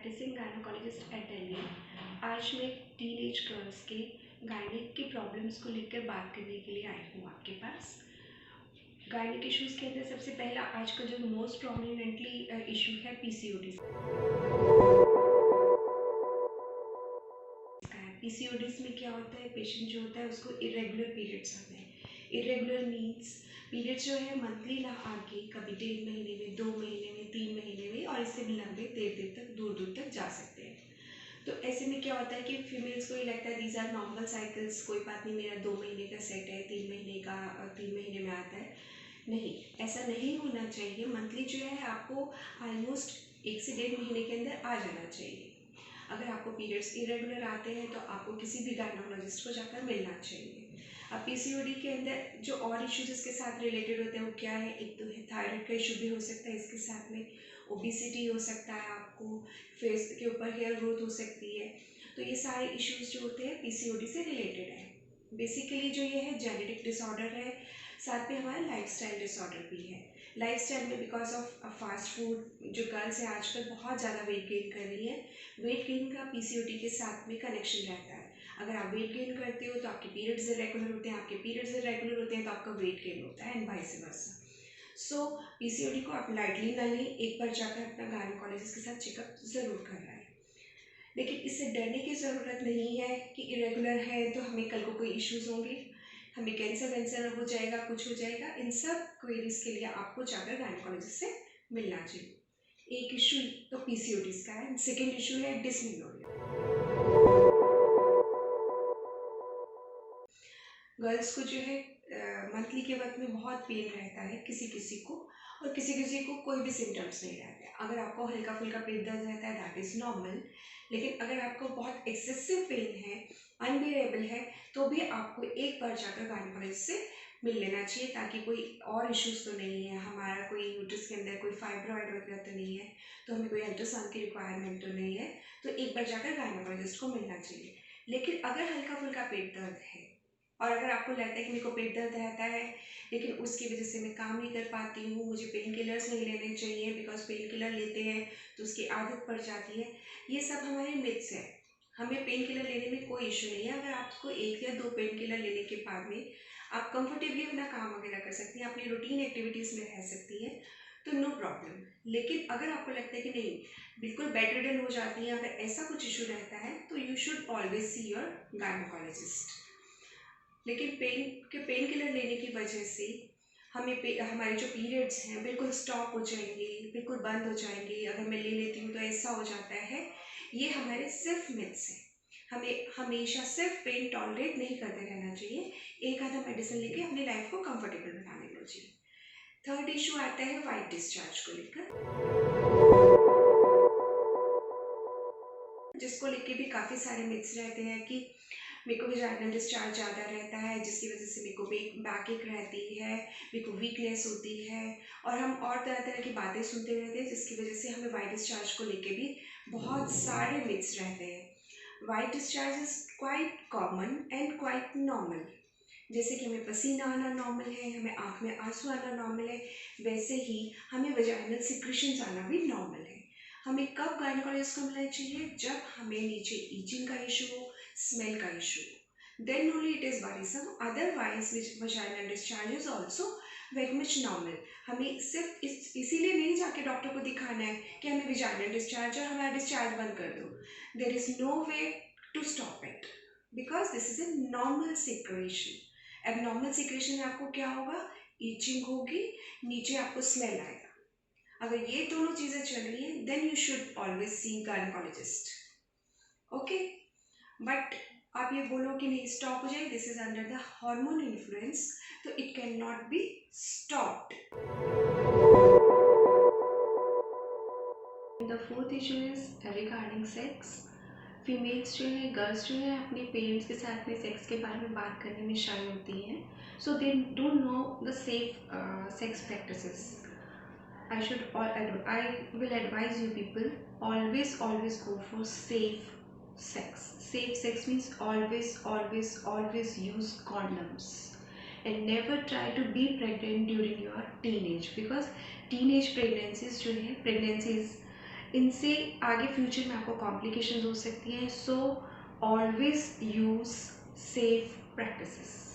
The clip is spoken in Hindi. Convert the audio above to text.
Practising gynaecologist eight Delhi. आज मैं टीनेज गर्ल्स के गायनिक की प्रॉब्लम्स को लेकर बात करने के लिए आई हूँ आपके पास। गायनिक इश्यूज़ के अंदर सबसे पहला आज का जो मोस्ट प्रोमिनेंटली इशू है पीसीओडी का है। पीसीओडीज में क्या होता है, पेशेंट जो होता है उसको इरेगुलर पीरियड्स आते हैं। इरेगुलर मीन्स पीरियड्स जो है मंथली ना आके कभी 1.5 महीने में, 2 महीने में, 3 महीने में और इससे भी लंबे देर तक दूर तक जा सकते हैं। तो ऐसे में क्या होता है कि फीमेल्स को ये लगता है दीज आर नॉर्मल साइकिल्स, कोई बात नहीं, मेरा 2 महीने का सेट है, 3 महीने का 3 महीने में आता है। नहीं, ऐसा नहीं होना चाहिए। मंथली जो है आपको ऑलमोस्ट 1 से 1.5 महीने के अंदर आ जाना चाहिए। अगर आपको पीरियड्स इरेगुलर आते हैं तो आपको किसी भी गायनोकोलॉजिस्ट को जाकर मिलना चाहिए। अब पीसीओडी के अंदर जो और इश्यूज इसके साथ रिलेटेड होते हैं वो क्या है, एक तो है थायराइड का इशू भी हो सकता है, इसके साथ में ओबेसिटी हो सकता है, आपको फेस के ऊपर हेयर ग्रोथ हो सकती है। तो ये सारे इश्यूज जो होते हैं पीसीओडी से रिलेटेड है। बेसिकली जो ये है जेनेटिक डिसऑर्डर है, साथ में हमारा लाइफस्टाइल डिसऑर्डर भी है। लाइफस्टाइल में बिकॉज ऑफ फास्ट फूड जो गर्ल्स है आजकल बहुत ज़्यादा वेट गेन कर रही है, वेट गेन का पीसीओडी के साथ में कनेक्शन रहता है। अगर आप वेट गेन करते हो तो आपके पीरियड्स इरेगुलर होते हैं, आपके पीरियड्स इरेगुलर होते हैं तो आपका वेट गेन होता है, and vice versa. So PCOD को आप लाइटली ना लें, एक बार जाकर अपना गायनोकोलॉजिस्ट के साथ चेकअप ज़रूर कराएं। लेकिन इससे डरने की ज़रूरत नहीं है कि इरेगुलर है तो हमें कल को कोई इश्यूज़ होंगे, हमें कैंसर हो जाएगा, कुछ हो जाएगा। इन सब क्वेरीज के लिए आपको जाकर गायनोकोलॉजिस्ट से मिलना चाहिए। एक इशू तो पीसीओडीज का है, सेकेंड इशू है डिस्मेनोरिया। गर्ल्स को जो है मंथली के वक्त में बहुत पेन रहता है किसी किसी को, और किसी किसी को कोई भी सिम्टम्स नहीं रहते। अगर आपको हल्का फुल्का पेट दर्द रहता है दैट इज़ नॉर्मल, लेकिन अगर आपको बहुत एक्सेसिव पेन है, अनबियरेबल है, तो भी आपको एक बार जाकर गायनोकोलॉजिस्ट से मिल लेना चाहिए, ताकि कोई और इश्यूज़ तो नहीं है, हमारा कोई यूट्रस के अंदर कोई फाइब्रॉइड वगैरह तो नहीं है, तो हमें कोई अल्ट्रासाउंड की रिक्वायरमेंट तो नहीं है, तो एक बार जाकर गायनोकोलॉजिस्ट को मिलना चाहिए। लेकिन अगर हल्का फुल्का पेट दर्द है और अगर आपको लगता है कि मेरे को पेट दर्द रहता है लेकिन उसकी वजह से मैं काम नहीं कर पाती हूँ, मुझे पेन किलर्स नहीं लेने चाहिए, बिकॉज पेन किलर लेते हैं तो उसकी आदत पड़ जाती है, ये सब हमारे मिथ्स है। हमें पेन किलर लेने में कोई इशू नहीं है। अगर आपको 1 या 2 पेन किलर लेने के बाद में आप कंफर्टेबली अपना काम वगैरह कर सकती हैं, अपनी रूटीन एक्टिविटीज़ में रह सकती हैं, तो नो प्रॉब्लम। लेकिन अगर आपको लगता है कि नहीं, बिल्कुल बेड रिडन हो जाती है, अगर ऐसा कुछ इशू रहता है तो you should always see your gynaecologist. लेकिन पेन किलर लेने की वजह से हमारे जो पीरियड्स हैं बिल्कुल स्टॉप हो जाएंगे, बिल्कुल बंद हो जाएंगे, अगर मैं ले लेती हूँ तो ऐसा हो जाता है, ये हमारे सिर्फ मिथ्स हैं। हमें हमेशा सिर्फ पेन टॉलरेट नहीं करते रहना चाहिए, एक आधा मेडिसिन लेके अपनी लाइफ को कंफर्टेबल बना लेना चाहिए। थर्ड इशू आता है वाइट डिस्चार्ज को लेकर, जिसको लेके भी काफ़ी सारे मिथ्स रहते हैं कि मेरे को वजाइनल डिस्चार्ज ज़्यादा रहता है जिसकी वजह से मेरे को बैक एक रहती है, मेरे को वीकनेस होती है, और हम और तरह तरह की बातें सुनते रहते हैं जिसकी वजह से हमें वाइट डिस्चार्ज को लेके भी बहुत सारे मिथ्स रहते हैं। White discharge is quite common and quite normal. जैसे कि हमें पसीना आना नॉर्मल है, हमें आँख में आंसू आना नॉर्मल है, वैसे ही हमें वजाइनल सिक्रीशंस आना भी नॉर्मल है। हमें कब गायनोकोलॉजिस्ट को मिलना चाहिए, जब हमें नीचे ईचिंग का इशू हो, स्मेल का इशू हो, then only it is worrisome. Otherwise vaginal discharge is also very much normal. हमें सिर्फ इसीलिए नहीं जाके डॉक्टर को दिखाना है कि हमें vaginal discharge है, हमारा डिस्चार्ज बंद कर दो। There is no way to stop it because this is a normal secretion. Abnormal secretion में आपको क्या होगा, ईचिंग होगी, नीचे आपको स्मेल आएगा। अगर ये दोनों चीज़ें चल रही हैं then you should always see gynaecologist. Okay, but आप ये बोलो कि नहीं स्टॉप हो जाए, this is under the hormone influence, तो it can not be stopped. The fourth issue is regarding sex. Females जो है, गर्ल्स जो है, अपने पेरेंट्स के साथ में सेक्स के बारे में बात करने में शाय होती हैं, so they don't know the safe sex practices. I will advise you people, always go for safe sex. Safe sex means always use condoms and never try to be pregnant during your teenage, because teenage pregnancies जो है, pregnancies इनसे आगे फ्यूचर में आपको कॉम्प्लिकेशंस हो सकती हैं। So always use safe practices.